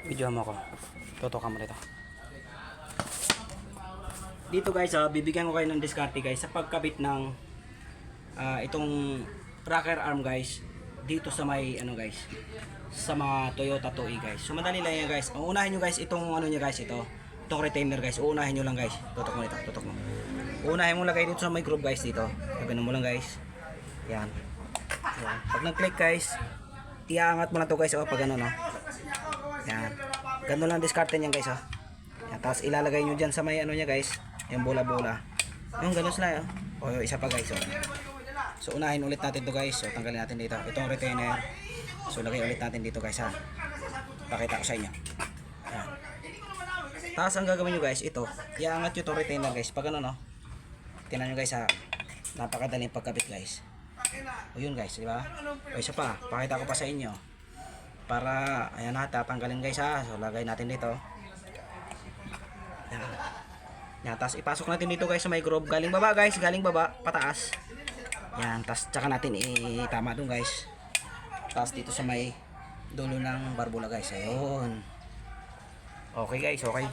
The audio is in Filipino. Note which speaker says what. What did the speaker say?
Speaker 1: Video mo ako. Tutukan mo dito.
Speaker 2: Dito guys, bibigyan ko kayo ng diskarte guys sa pagkabit ng itong rocker arm guys dito sa may ano guys sa mga Toyota 2E guys. So madali lang yan guys. Uunahin nyo guys itong ano nyo guys, itong retainer guys. Uunahin nyo lang guys. Tutok mo dito, tutok mo. Uunahin mo lagay dito sa may groove guys dito. Ganun mo lang guys. Yan. Yan. Pag nag-click guys, iangat mo lang to guys pag ano no. Yan. Ganun lang diskarte niyan guys Yan. Tapos ilalagay nyo dyan sa may ano nya guys, yung bola-bola. Yung ganun sila O isa pa guys So unahin ulit natin to guys. So tanggalin natin dito itong retainer. So lagay ulit natin dito guys Pakita ko sa inyo. Yan. Tapos ang gagawin nyo guys, ito, iangat nyo itong retainer guys. Pag ano no, tingnan nyo guys napakadaling pagkabit guys. O yun guys, di ba? O isa pa, pakita ko pa sa inyo. Para, ayan tatanggalin guys So lagay natin dito. Yan. Yan, tapos ipasok natin dito guys sa may groove. Galing baba guys, galing baba, pataas. Yan, tapos tsaka natin itama dun guys. Tapos dito sa may dulo ng barbula guys. Ayun. Okay guys, okay.